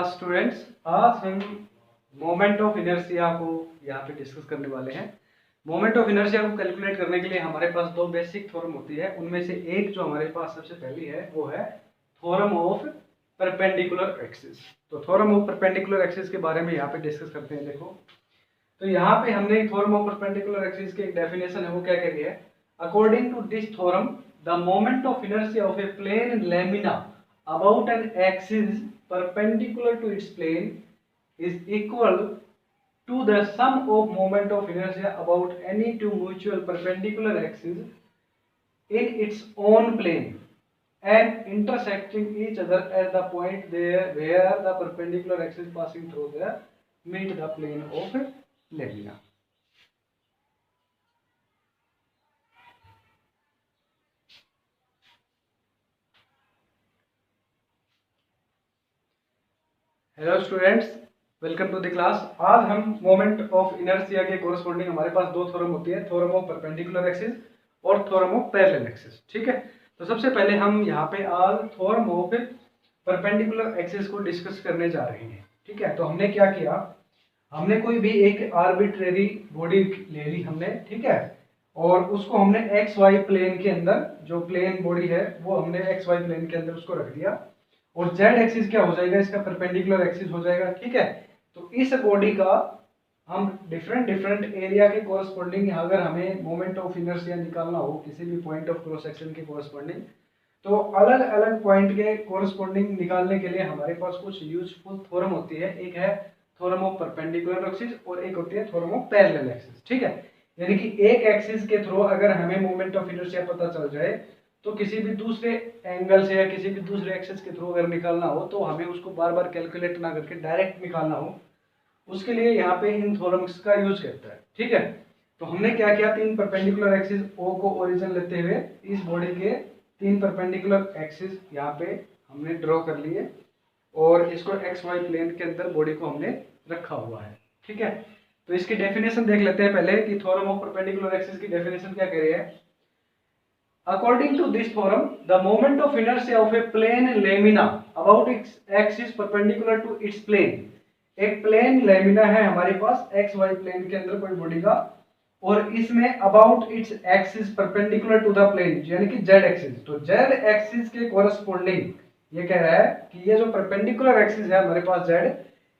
Students, आज हम moment of inertia को यहाँ पे डिस्कस करने वाले हैं। मोमेंट ऑफ इनर्शिया को कैलकुलेट करने के लिए हमारे पास दो बेसिक थ्योरम होती है। उनमें से एक जो हमारे पास सबसे पहली है वो है थ्योरम ऑफ परपेंडिकुलर एक्सिस। तो थ्योरम ऑफ परपेंडिकुलर एक्सिस के बारे में यहाँ पे डिस्कस करते हैं। देखो, तो यहाँ पे हमने थ्योरम ऑफ परपेंडिकुलर एक्सिस की एक डेफिनेशन है, वो क्या कह रही है? According to this theorem the moment of inertia of a plane lamina about an axis perpendicular to its plane is equal to the sum of moment of inertia about any two mutual perpendicular axes in its own plane and intersecting each other at the point there where the perpendicular axis passing through the meet the plane of lamina. Hello students, welcome to the class. आज हम moment of inertia के corresponding हमारे पास दो theorem होती है, theorem of perpendicular axis और theorem of parallel axis. ठीक है, तो सबसे पहले हम यहाँ पे आज थ्योरम ऑफ परपेंडिकुलर एक्सिस को डिस्कस करने जा रहे हैं। ठीक है, तो हमने क्या किया, हमने कोई भी एक आर्बिट्रेरी बॉडी ले ली हमने, ठीक है, और उसको हमने एक्स वाई प्लेन के अंदर, जो प्लेन बॉडी है वो हमने एक्स वाई प्लेन के अंदर उसको रख दिया, और जेड एक्सिस क्या हो जाएगा, इसका परपेंडिकुलर एक्सिस हो जाएगा। ठीक है, तो इस बॉडी का हम डिफरेंट एरिया के कोरस्पॉन्डिंग, अगर हमें मोमेंट ऑफ इनर्शिया निकालना हो किसी भी पॉइंट ऑफ क्रॉस सेक्शन के कोरस्पॉन्डिंग, तो अलग अलग पॉइंट के कोरस्पॉन्डिंग निकालने के लिए हमारे पास कुछ यूजफुल थ्योरम होती है। एक है थ्योरम ऑफ परपेंडिकुलर एक्सिस और एक होती है थ्योरम ऑफ पैरेलल एक्सिस। ठीक है, यानी कि एक एक्सिस के थ्रू अगर हमें मोमेंट ऑफ इनर्शिया पता चल जाए तो किसी भी दूसरे एंगल से या किसी भी दूसरे एक्सिस के थ्रू अगर निकालना हो तो हमें उसको बार बार कैलकुलेट ना करके डायरेक्ट निकालना हो, उसके लिए यहाँ पे इन थ्योरम्स का यूज करता है। ठीक है, तो हमने क्या किया, तीन परपेंडिकुलर एक्सिस ओ को ओरिजिन लेते हुए इस बॉडी के तीन परपेंडिकुलर एक्सिस यहाँ पे हमने ड्रॉ कर लिए और इसको एक्स वाई प्लेन के अंदर बॉडी को हमने रखा हुआ है। ठीक है, तो इसकी डेफिनेशन देख लेते हैं पहले कि थ्योरम ऑफ परपेंडिकुलर एक्सिस की डेफिनेशन क्या कह रही है। According to this theorem, the moment of inertia of a plane lamina about its axis perpendicular to its plane, एक प्लेन लैमिना है हमारे पास एक्स वाई प्लेन के अंदर कोई बॉडी का, और इसमें about its axis perpendicular to the plane यानी कि जेड एक्सिस, तो जेड एक्सिस के कोरस्पॉन्डिंग ये कह रहा है कि ये जो परपेंडिकुलर एक्सिस है हमारे पास जेड,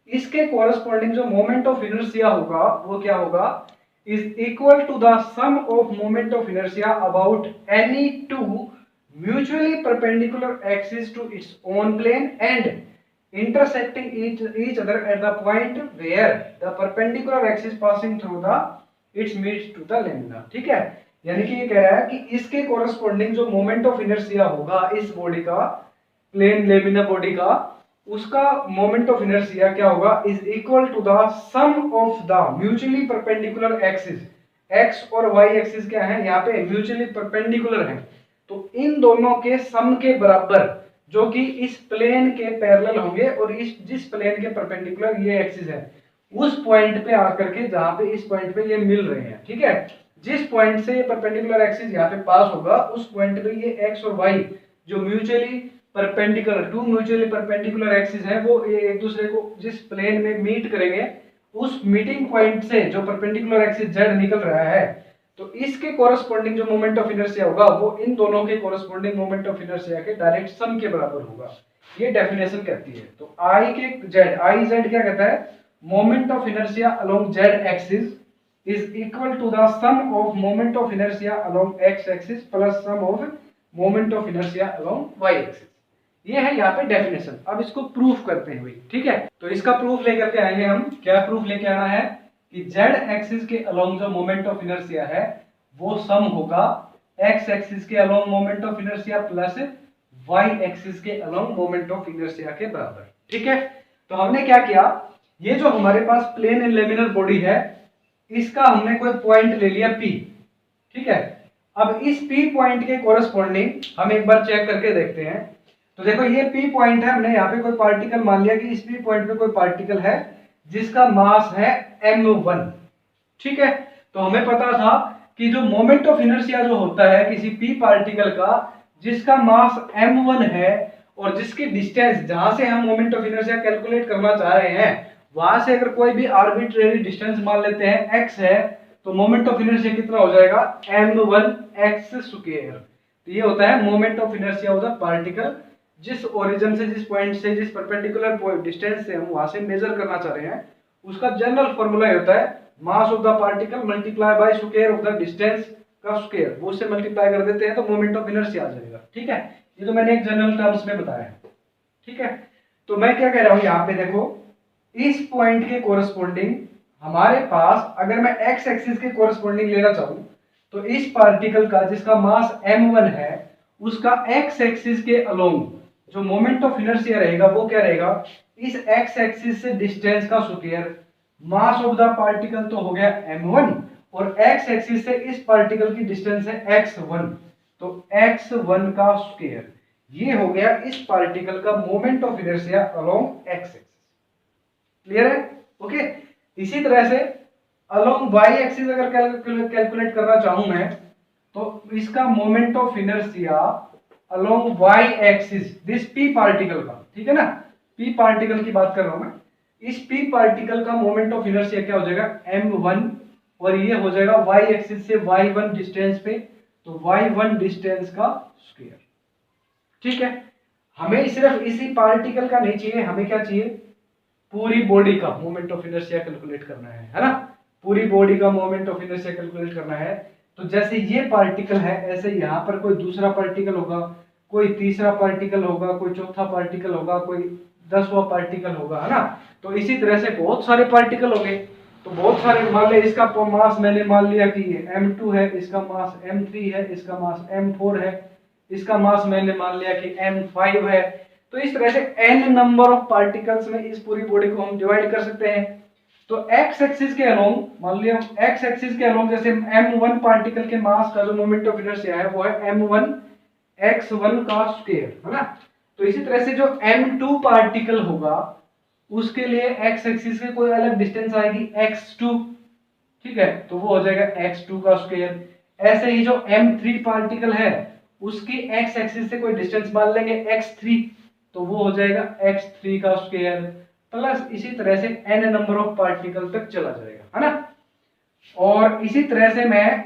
इसके कोरस्पॉन्डिंग जो मोमेंट ऑफ इनर्शिया होगा वो क्या होगा, is equal to the sum of moment of inertia about any two mutually perpendicular axes to its own plane and intersecting each other at the point where the perpendicular axis passing through the its meets to the lamina। ठीक है, यानी कि ये कह रहा है कि इसके कोरस्पॉन्डिंग जो मोमेंट ऑफ इनर्शिया होगा इस बॉडी का, प्लेन लेमिना बॉडी का, उसका मोमेंट ऑफ इनर्शिया क्या होगा, is equal to the sum of the mutually perpendicular axis. X और वाई एक्सिस क्या है, यहाँ पे म्यूचुअली परपेंडिकुलर है, तो इन दोनों के सम के बराबर जो कि इस प्लेन के पैरेलल होंगे और इस जिस प्लेन के परपेंडिकुलर ये एक्सिस है उस पॉइंट पे आकर के, जहां पे इस पॉइंट पे ये मिल रहे हैं। ठीक है, जिस पॉइंट से ये परपेंडिकुलर एक्सिस यहाँ पे पास होगा उस पॉइंट पे ये एक्स और वाई जो mutually perpendicular, two mutually perpendicular axis है, वो एक दूसरे को जिस प्लेन में मीट करेंगे उस मीटिंग पॉइंट से जो परपेंडिकुलर एक्सिस जेड निकल रहा है, तो इसके कोरस्पॉन्डिंग जो मोमेंट ऑफ इनर्शिया होगा वो इन दोनों के कोरस्पॉन्डिंग मोमेंट ऑफ इनर्शिया के डायरेक्ट सम के बराबर होगा, ये डेफिनेशन कहती है। तो आई के जेड, आई जेड क्या कहता है, moment of inertia along Z axis is equal to the sum of moment of inertia along x axis plus sum of moment of inertia along y axis। ये है यहाँ पे डेफिनेशन। अब इसको proof करते हैं भाई। ठीक है, तो इसका प्रूफ लेकर के आएंगे हम। क्या प्रूफ लेके आना है कि जेड एक्सिस के अलोंग जो मोमेंट ऑफ इनर्शिया है वो सम होगा एक्स एक्सिस के along moment of inertia plus Y axis के अलोंग मोमेंट ऑफ इनर्शिया के बराबर। ठीक है, तो हमने क्या किया, ये जो हमारे पास प्लेन एंड लेमिनर बॉडी है इसका हमने कोई पॉइंट ले लिया P। ठीक है, अब इस P पॉइंट के कोरस्पॉन्डिंग हम एक बार चेक करके देखते हैं। तो देखो ये P पॉइंट है, हमने यहाँ पे कोई पार्टिकल मान लिया कि इस P पॉइंट पे कोई पार्टिकल है जिसका मास है m1। ठीक है, तो हमें पता था कि जो मोमेंट ऑफ इनर्शिया जो होता है किसी P पार्टिकल का जिसका मास m1 है और जिसकी डिस्टेंस जहां से हम मोमेंट ऑफ इनर्शिया कैलकुलेट करना चाह रहे हैं वहां से अगर कोई भी आर्बिट्रेरी डिस्टेंस मान लेते हैं x है, तो मोमेंट ऑफ इनर्शिया कितना हो जाएगा m1x²। तो ये होता है moment of inertia of the particle, जिस ओरिजिन से, जिस पॉइंट से, जिस परपेंडिकुलर डिस्टेंस से हम वहां से मेजर करना चाह रहे हैं, उसका जनरल फॉर्मूला होता है mass of the particle multiply by square of the distance का स्क्वायर। वो उससे मल्टीप्लाई कर देते हैं तो मोमेंट ऑफ इनर्शिया आ जाएगा। ठीक है, ये तो मैंने एक जनरल टर्म्स में बताया है। ठीक है, तो मैं क्या कह रहा हूं यहाँ पे देखो, इस पॉइंट के कोरस्पोंडिंग हमारे पास, अगर मैं एक्स एक्सिस के कोरस्पोंडिंग लेना चाहूं, तो इस पार्टिकल का जिसका मास m1 है, उसका एक्स एक्सिस के अलोंग जो मोमेंट ऑफ इनर्शिया रहेगा वो क्या रहेगा, इस एक्स एक्सिस से डिस्टेंस का square. Mass of the particle तो हो गया m1 और एक्स एक्सिस से इस पार्टिकल की डिस्टेंस है x1, तो x1 का स्क्वायर। ये हो गया इस पार्टिकल का moment of inertia along x axis. Clear है? ओके। इसी तरह से अलोंग वाई एक्सिस अगर कैलकुलेट करना चाहूं मैं, तो इसका moment of inertia along Y axis, this P particle का, ठीक है ना, पी पार्टिकल की बात कर रहा हूं मैं, इस पी पार्टिकल का मोमेंट ऑफ इनर्शिया क्या हो जाएगा m1, और ये हो जाएगा वाई एक्सिस से y1 डिस्टेंस पे, तो y1 डिस्टेंस का स्क्वायर। ठीक है, हमें सिर्फ इसी पार्टिकल का नहीं चाहिए, हमें क्या चाहिए, पूरी बॉडी का मोमेंट ऑफ इनर्शिया कैलकुलेट करना है ना, पूरी बॉडी का मोमेंट ऑफ इनर्शिया कैलकुलेट करना है। तो जैसे ये पार्टिकल है, ऐसे यहाँ पर कोई दूसरा पार्टिकल होगा, कोई तीसरा पार्टिकल होगा, कोई चौथा पार्टिकल होगा, कोई 10वां पार्टिकल होगा, है ना। तो इसी तरह से बहुत सारे पार्टिकल हो गए, तो बहुत सारे, मान ले इसका मास मैंने मान लिया कि ये m2 है, इसका मास m3 है, इसका मास m4 है, इसका मास मैंने मान लिया कि m5 है। तो इस तरह से n नंबर ऑफ पार्टिकल्स में इस पूरी बॉडी को हम डिवाइड कर सकते हैं। तो x एक्सिस के अलोंग, मान लिया x एक्सिस के अलोंग जैसे m1 पार्टिकल के मास का जो मोमेंट ऑफ इनर्शिया है वो है m1 x1 का स्क्वायर, है ना। तो इसी तरह से जो m2 पार्टिकल होगा उसके लिए x एक्सिस के कोई अलग डिस्टेंस आएगी x2, ठीक है, तो वो हो जाएगा x2 का स्क्वायर। ऐसे ही जो m3 पार्टिकल है उसकी x एक्सिस से कोई डिस्टेंस मान लेंगे x3, तो वो हो जाएगा x3 का स्क्वायर, प्लस इसी तरह से n नंबर ऑफ पार्टिकल तक चला जाएगा, है ना। और इसी तरह से मैं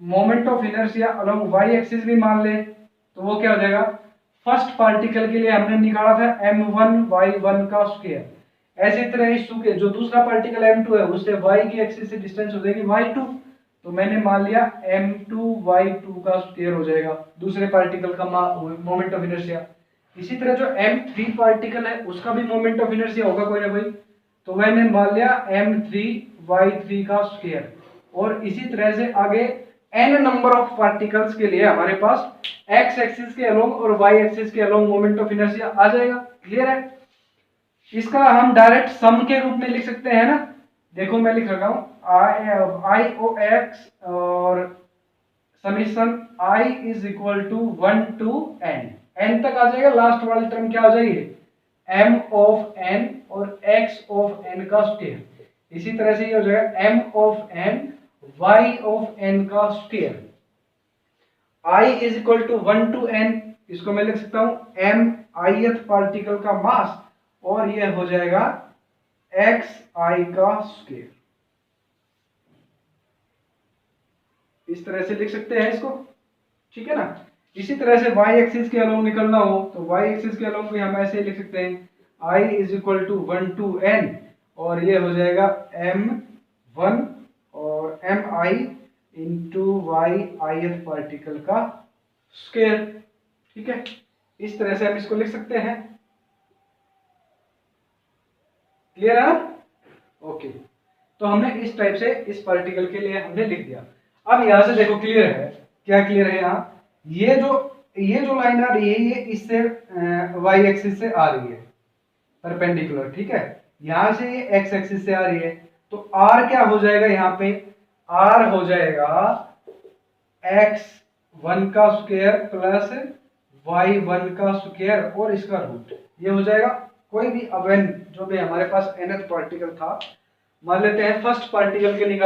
moment of inertia along y axis भी मान ले, तो वो क्या हो जाएगा, फर्स्ट पार्टिकल के लिए हमने निकाला था m1 y1 का स्क्वायर, ऐसी तरह इस जो दूसरा पार्टिकल m2 है उससे y की एक्सिस से डिस्टेंस हो जाएगी y2, तो मैंने मान लिया m2 y2 का स्क्वायर हो जाएगा दूसरे पार्टिकल का मोमेंट ऑफ इनर्शिया। इसी तरह जो m3 पार्टिकल है उसका भी मोमेंट ऑफ इनर्शिया होगा कोई ना कोई, तो मैंने मान लिया m3 y3 का स्क्वायर। और इसी तरह से आगे n नंबर ऑफ पार्टिकल्स के लिए हमारे पास x एक्सिस के अलोंग और y एक्सिस के अलोंग मोमेंट ऑफ इनर्शिया आ जाएगा। क्लियर है? इसका हम डायरेक्ट सम के रूप में लिख सकते हैं ना, देखो मैं लिख रहा हूं आई ओ एक्स और summation i is equal to 1 to n, n तक आ जाएगा, लास्ट वाली टर्म क्या हो जाएगी m ऑफ n और x ऑफ n का स्क्वायर। इसी तरह से ये हो जाएगा m of n y of n का square. i is equal to 1 to n, इसको मैं लिख सकता हूं m ith पार्टिकल का मास, और ये हो जाएगा xi का स्क्वायर। इस तरह से लिख सकते हैं इसको, ठीक है ना। इसी तरह से y एक्सिस के अलोंग निकलना हो तो y एक्सिस के अलोंग भी हम ऐसे लिख सकते हैं i is equal to 1 to n, और ये हो जाएगा m1 और mi into y ith particle का स्क्वायर। ठीक है, इस तरह से हम इसको लिख सकते हैं। क्लियर है? ओके, तो हमने इस टाइप से इस पार्टिकल के लिए हमने लिख दिया। अब यहां से देखो क्लियर है, क्या क्लियर है यहाँ, ये जो लाइन आ रही है ये इससे y एक्सिस से आ रही है परपेंडिकुलर, ठीक है, यहां से ये x एक्सिस से आ रही है, तो r क्या हो जाएगा यहाँ पे, r हो जाएगा x1 का स्क्वायर प्लस y1 का स्क्वायर और इसका रूट, ये हो जाएगा कोई भी अवन जो भी हमारे पास nth पार्टिकल था, मान लेते हैं फर्स्ट पार्टिकल के लिए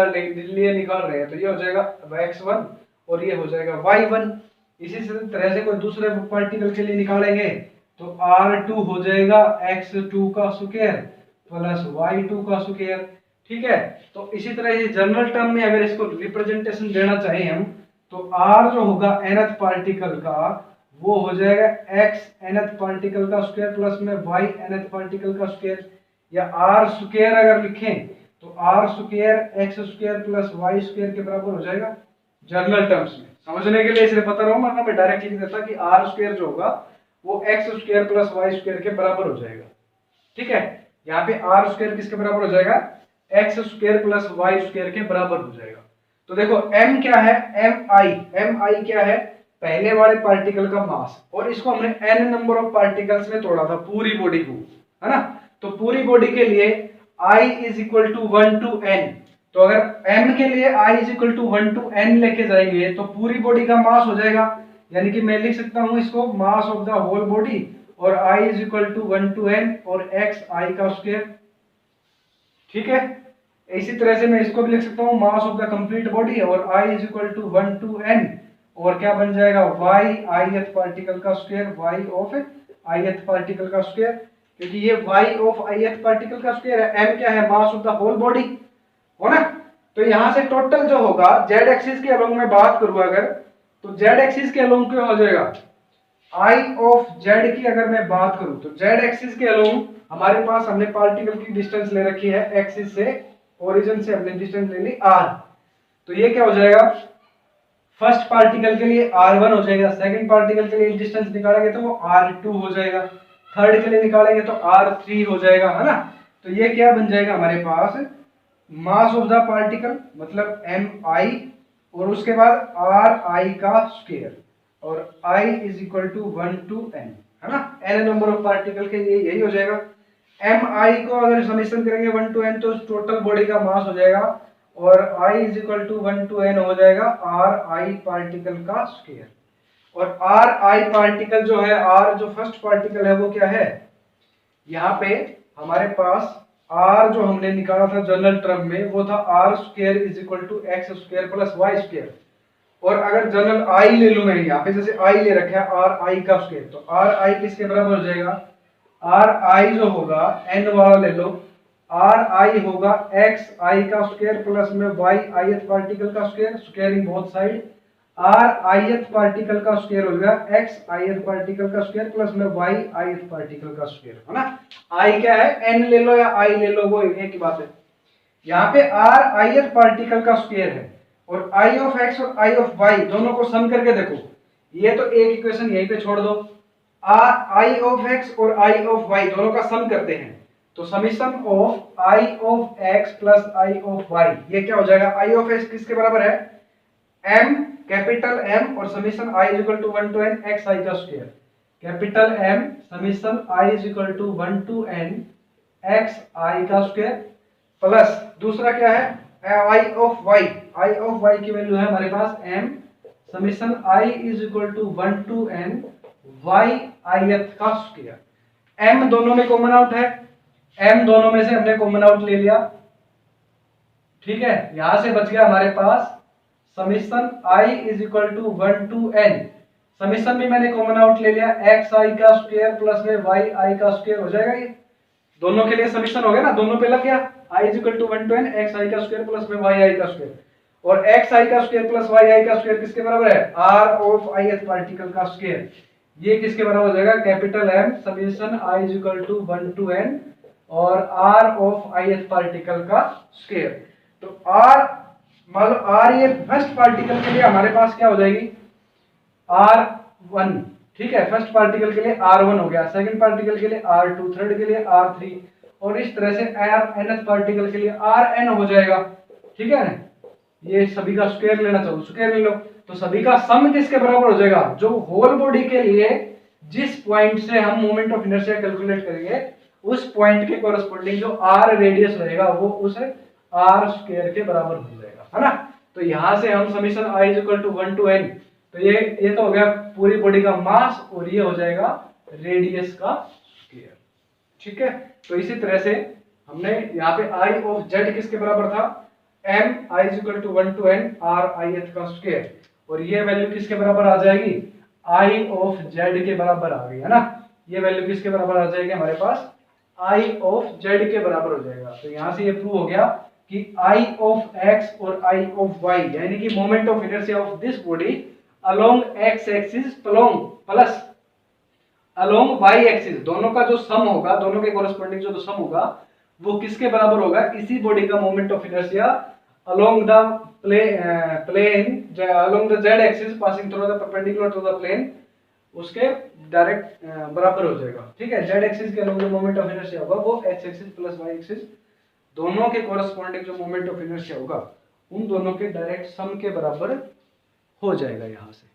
निकाल रहे हैं, तो ये हो जाएगा x1 और ये हो जाएगा y1। इसी तरह से कोई दूसरे पार्टिकल के लिए निकालेंगे तो R2 हो जाएगा x2 का स्क्वायर प्लस y2 का स्क्वायर। ठीक है, तो इसी तरह ये जनरल टर्म में अगर इसको रिप्रेजेंटेशन देना चाहें हम, तो r जो होगा nth पार्टिकल का वो हो जाएगा x nth पार्टिकल का स्क्वायर प्लस में y nth पार्टिकल का स्क्वायर, या r स्क्वायर अगर लिखें तो r square x square plus y square के बराबर हो जाएगा जनरल टर्म्स में। समझने के लिए इसलिए पता रहो, वरना मैं डायरेक्ट लिख देता कि r स्क्वायर जो होगा वो x square plus y square के बराबर हो जाएगा। ठीक है, यहाँ पे r स्क्वायर किसके बराबर हो जाएगा, x square plus y square के बराबर हो जाएगा। तो देखो m क्या है, mi क्या है, पहले वाले पार्टिकल का मास, और इसको हमने n नंबर ऑफ पार्टिकल्स में तोड़ा था पूरी बॉडी को, है ना। तो पूरी बॉडी के लिए I is equal to 1 to n, तो अगर m के लिए I is equal to 1 to n लेके जाएंगे तो पूरी बॉडी का मास हो जाएगा, यानी कि मैं लिख सकता हूं इसको mass of the whole body, और I is equal to 1 to n और x I का स्क्वायर। ठीक है, इसी तरह से मैं इसको भी लिख सकता हूं mass of the complete body, और I is equal to 1 to n, और क्या बन जाएगा y ith पार्टिकल का square, y of ith particle का स्क्वायर, क्योंकि ये y ऑफ ith पार्टिकल का स्क्वायर है, m क्या है mass of the whole body, हो ना। तो यहां से टोटल जो होगा z एक्सिस के अलोंग में बात करूं अगर, तो z एक्सिस के अलोंग क्या हो जाएगा, I ऑफ z की अगर मैं बात करूं तो z एक्सिस के अलोंग हमारे पास हमने पार्टिकल की डिस्टेंस ले रखी है एक्सिस से, ओरिजिन से हमने डिस्टेंस ले ली r, तो ये क्या हो जाएगा, फर्स्ट पार्टिकल के लिए r1 हो जाएगा, सेकंड पार्टिकल के लिए डिस्टेंस निकालेंगे तो वो r2 हो जाएगा, थर्ड के लिए निकालेंगे तो r3 हो जाएगा, है ना। तो ये क्या बन जाएगा हमारे पास मास ऑफ द पार्टिकल मतलब mi, और उसके बाद ri का स्क्वायर, और I is equal to 1 to n, है ना, n नंबर ऑफ पार्टिकल के लिए यही हो जाएगा। mi को अगर समेशन करेंगे 1 टू n तो टोटल बॉडी का मास हो जाएगा, और I is equal to 1 to n हो जाएगा ri पार्टिकल का स्क्वायर, और ri पार्टिकल जो है, r जो फर्स्ट पार्टिकल है वो क्या है, यहाँ पे हमारे पास r जो हमने निकाला था जनरल टर्म में वो था r square is equal to x square plus y square, और अगर जनरल i ले लूं मैं यहाँ पे, जैसे i ले रखा है ri का स्क्वायर, तो ri किसके बराबर हो जाएगा, ri जो होगा n वाला ले लो, ri होगा x i का स्क्वायर प्लस में y ith पार्टिकल का square, squaring both side, r ith particle का स्क्वायर हो जाएगा x ith पार्टिकल का स्क्वायर प्लस में y ith पार्टिकल का स्क्वायर, है ना। i क्या है, n ले लो या i ले लो वो एक ही बात है। यहाँ पे r ith पार्टिकल का स्क्वायर है, और i ऑफ x और i ऑफ y दोनों को सम करके देखो, ये तो एक इक्वेशन यहीं पे छोड़ दो, i ऑफ x और i ऑफ y दोनों का सम करते हैं, तो summation of i of x plus i of y ये क्या हो जाएगा, i ऑफ x किसके बराबर है, m कैपिटल M, और summation i is equal to 1 to n x i का square, capital M summation i is equal to 1 to n x i का स्क्वायर, प्लस दूसरा क्या है i ऑफ y की वैल्यू है हमारे पास m summation i is equal to 1 to n y ith का स्क्वायर। m दोनों में कॉमन आउट है, m दोनों में से हमने कॉमन आउट ले लिया, ठीक है, यहां से बच गया हमारे पास summation i is equal to 1 to n, summation में मैंने कॉमन आउट ले लिया x i का स्क्वायर प्लस में y i का स्क्वायर हो जाएगा, ये दोनों के लिए समीशन हो गया ना, दोनों पे लग गया, i is equal to 1 to n x i का स्क्वायर प्लस में y i का स्क्वायर, और x i का स्क्वायर प्लस y i का स्क्वायर किसके बराबर है, r ऑफ ith पार्टिकल का स्क्वायर, ये किसके बराबर हो जाएगा, capital M summation i is equal to 1 to n और r ऑफ ith पार्टिकल का स्क्वायर। तो r मतलब r ये फर्स्ट पार्टिकल के लिए हमारे पास क्या हो जाएगी, r1, ठीक है, फर्स्ट पार्टिकल के लिए r1 हो गया, सेकंड पार्टिकल के लिए r2, थर्ड के लिए r3, और इस तरह से nth पार्टिकल के लिए rn हो जाएगा, ठीक है ना। ये सभी का स्क्वायर लेना चाहो स्क्वायर ले लो, तो सभी का सम किसके बराबर हो जाएगा, जो होल बॉडी के लिए जिस पॉइंट से हम मोमेंट ऑफ इनर्शिया कैलकुलेट करेंगे उस पॉइंट के कोरस्पोंडिंग जो r रेडियस रहेगा वो उस r स्क्वायर के बराबर हो जाएगा, है ना। तो यहां से हम summation i is equal to 1 to n, तो ये तो हो गया पूरी बॉडी का मास, और ये हो जाएगा रेडियस का स्क्वायर, ठीक है। तो इसी तरह से हमने यहाँ पे i ऑफ z किसके बराबर था, m i is equal to 1 to n r ith का स्क्वायर, और ये वैल्यू किसके बराबर आ जाएगी, i ऑफ z के बराबर आ गई, है ना। ये वैल्यू किसके बराबर आ जाएगी हमारे पास, आई ऑफ जेड के बराबर हो जाएगा। तो यहाँ से ये प्रूव हो गया कि आई ऑफ एक्स और आई ऑफ वाई यानी कि moment of inertia of this body along x axis plus along Y axis, दोनों का जो सम होगा, दोनों के कोरस्पोंडिंग जो सम होगा वो किसके बराबर होगा, इसी बॉडी का moment of inertia along the plane along the z axis passing through the perpendicular to the plane, उसके डायरेक्ट बराबर हो जाएगा। ठीक है, जेड एक्सिस के अलोंग जो मोमेंट ऑफ इनर्शिया होगा वो x axis plus Y axis दोनों के कोरस्पोंडिंग जो मोमेंट ऑफ इनर्शिया होगा उन दोनों के डायरेक्ट सम के बराबर हो जाएगा यहाँ से।